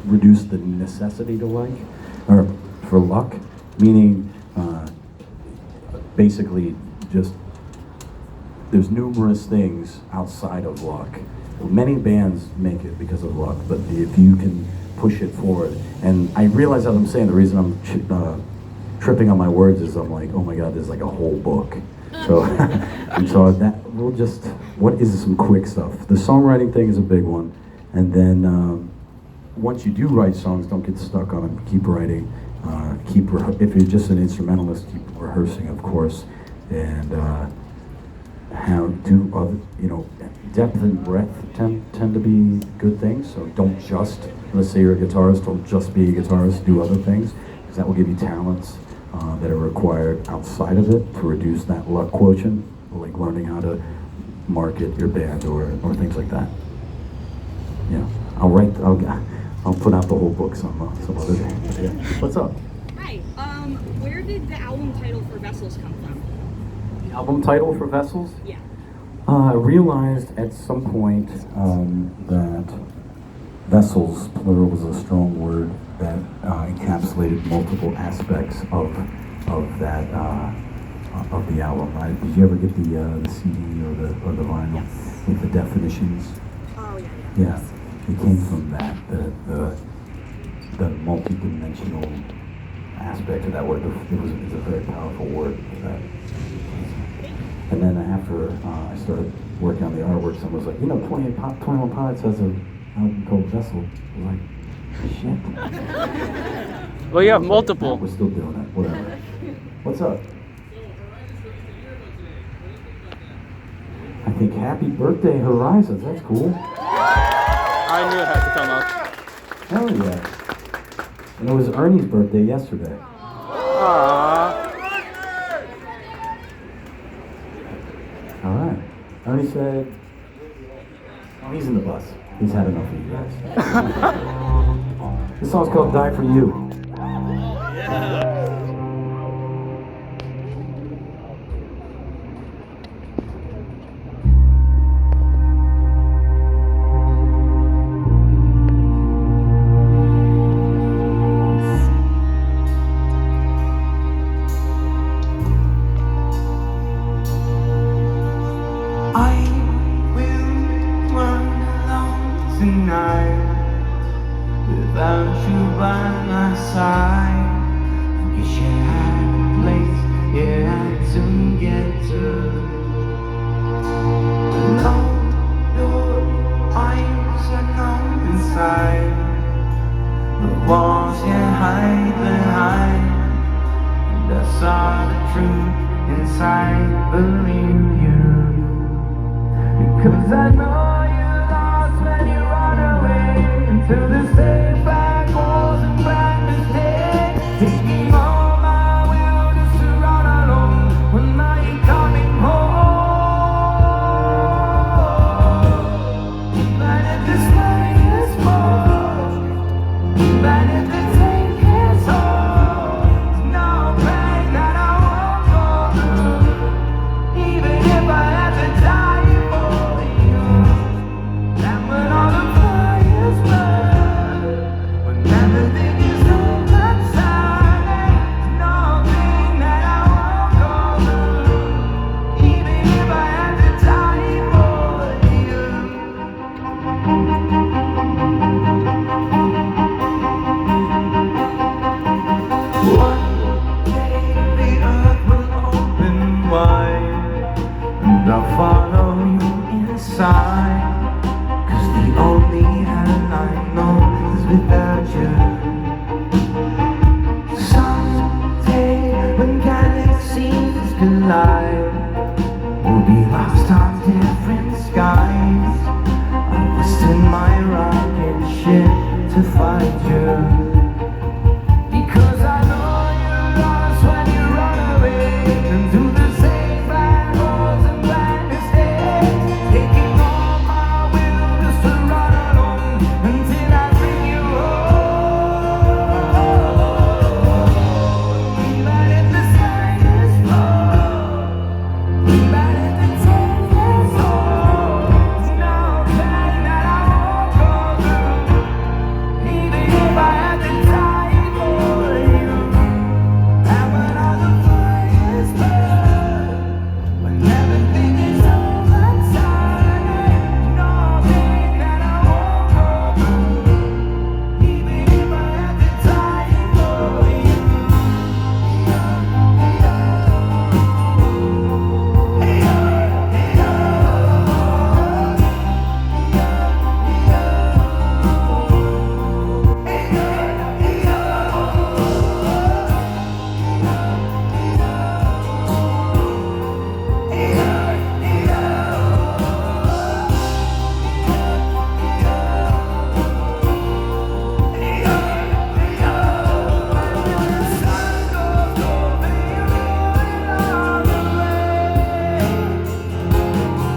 reduce the necessity to like, or for luck, meaning basically just there's numerous things outside of luck. Many bands make it because of luck, but if you can push it forward, and I realize as I'm saying, the reason I'm tripping on my words is I'm like, oh my God, there's like a whole book. So, and so that we'll just, what is some quick stuff? The songwriting thing is a big one, and then once you do write songs, don't get stuck on them. Keep writing. If you're just an instrumentalist, keep rehearsing, of course, and how do other, depth and breadth tend to be good things. So don't just, let's say you're a guitarist, don't just be a guitarist. Do other things, because that will give you talents that are required outside of it to reduce that luck quotient, like learning how to market your band or things like that. Yeah, I'll put out the whole book some other day. Yeah. What's up? Hi. Where did the album title for Vessels come from? The album title for Vessels? Yeah. I realized at some point that vessels, plural, was a strong word that encapsulated multiple aspects of that of the album. Did you ever get the CD or the vinyl with the definitions? Oh yeah. Yeah, it came from that, the multi-dimensional aspect of that word. It's a very powerful word for that. And then after I started working on the artwork, someone was like, 21 Pilots has an album called Vessel. I was like, shit. Well, you have multiple. We're still doing it, whatever. What's up? I think Happy Birthday Horizons, that's cool. I knew it had to come up. Hell yeah. And it was Ernie's birthday yesterday. Aww. All right. Ernie said, oh, he's in the bus. He's had enough of you guys. This song's called Die For You. Tonight, without you by my side, can't believe you, because I know you're lost when you run away into the same black walls and black mistakes, taking all my will just to run alone. When are you coming home? Even if the sky is small, even if the take is all, there's no pain that I won't go through. Even if I have to die for you, and when all the fires burn, when everything is outside, there's nothing that I won't go through. Even if I have to die for you. One day the earth will open wide, and I'll follow you inside, 'cause the only hell I know is without you. Someday when galaxies collide, we'll be lost on different skies. I'll bustin my rocket ship to find you. Because I know you're lost when you run away into the same black holes and black mistakes, taking all my will just to run alone until I bring you home. Even if the sky is low, even if the take is all, there's no pain that I won't go through. Even if I have to die for you, and when all the fires burn, when everything is outside, there's nothing that I won't go through. Even if I have to die for you.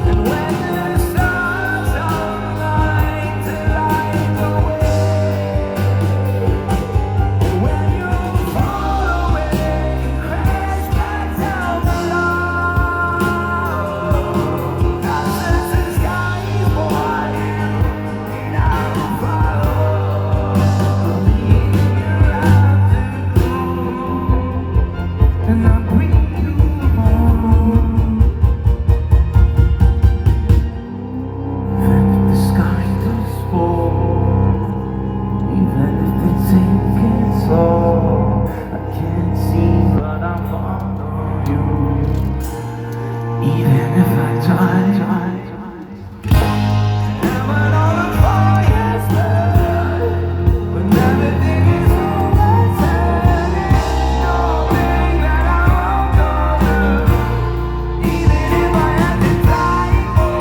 And when the stars align to light the way, when you fall away and crash back down below, as the sky is white, and I will follow. Even you have to go, and I'll bring you home. Even if the sky does fall, even if the take is all, I can't see but I'm follow you. Even if I die, and when all the fires burn, when everything is overturned, there's nothing that I won't go through. Even if I have to die for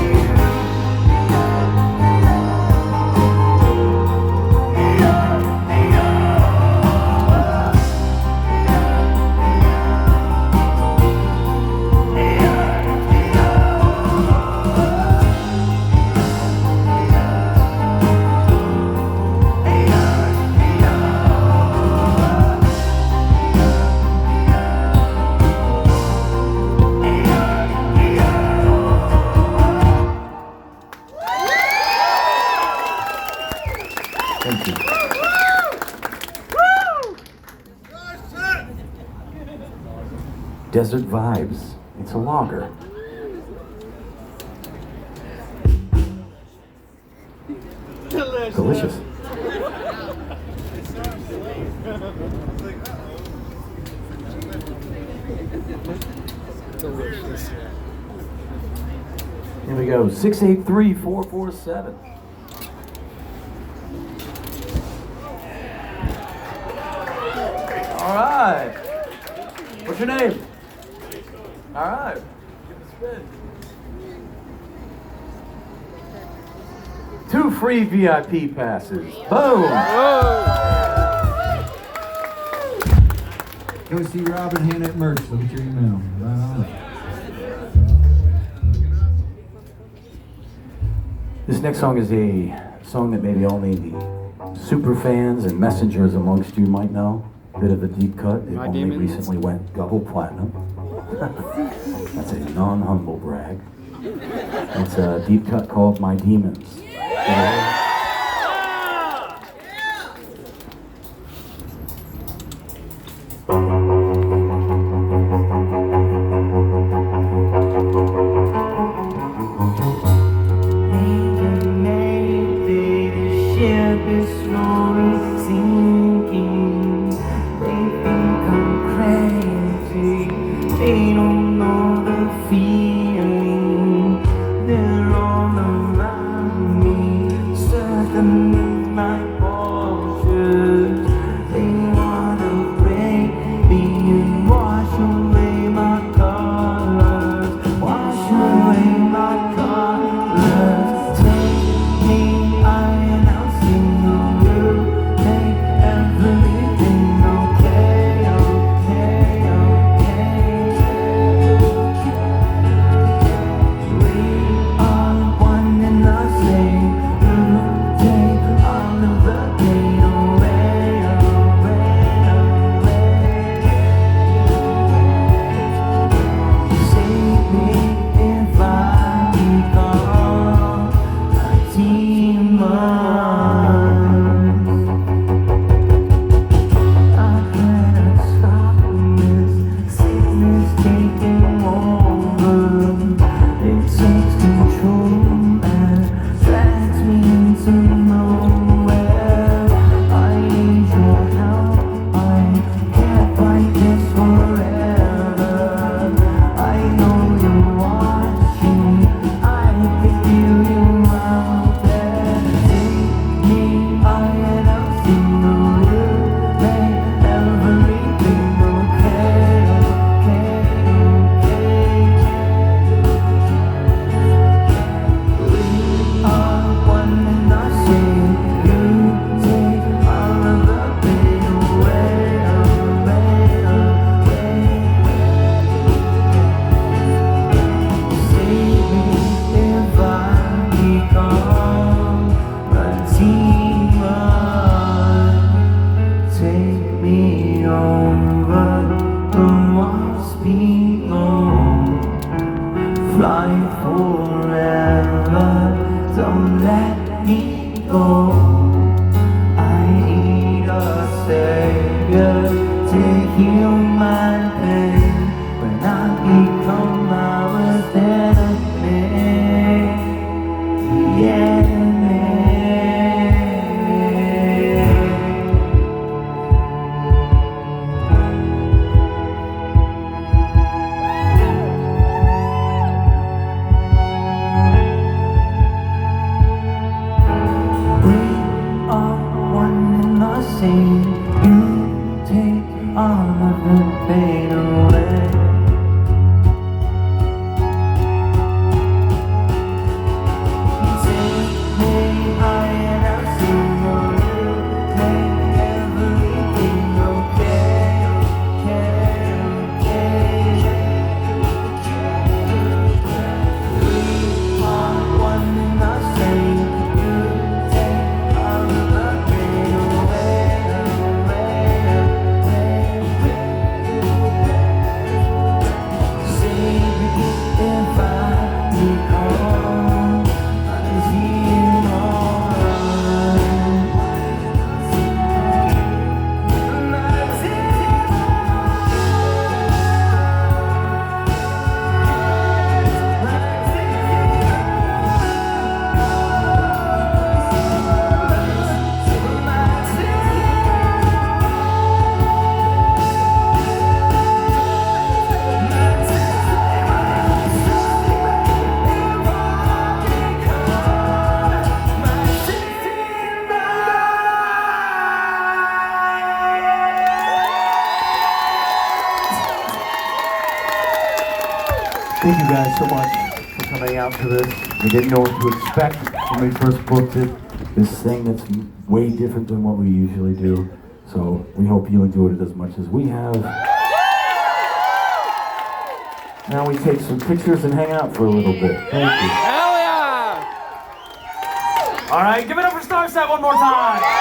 you. Thank you. Desert Vibes. It's a lager. Delicious. Delicious. Here we go. 683-447. All right. What's your name? All right. Give it a spin. 2 free VIP passes. Boom! Go see Robin, hand that merch. Look at your email. Right on it. This next song is a song that maybe only the super fans and messengers amongst you might know. Bit of a deep cut. It only recently went double platinum. That's a non-humble brag. It's a deep cut called My Demons. They don't know the feeling. They're all around me, circling my vultures. They wanna break me and wash away my colors, wash away my colors. Take me, I announce you, make everything okay, okay, okay. We are one and the same. You take all of the pain away, away, away. Save me if I become a demon. I cannot stop this sickness taking over. It takes control and drags me into nowhere. I need your help. I can't fight this forever. I know you're watching. I can feel you out there. Take me, I am single. You make everything okay, okay, okay. We are one and the same. You take all of the pain away, away, away. Save me if I become a demon. Take me over the walls below. Fly forever, don't let me go. I need a savior to heal my pain. When I become our enemy, the enemy. We are one and the same. You take all of the pain away. Thank you guys so much for coming out to this. We didn't know what to expect when we first booked it. This thing that's way different than what we usually do. So we hope you enjoyed it as much as we have. Now we take some pictures and hang out for a little bit. Thank you. Hell yeah! All right, give it up for Starset one more time.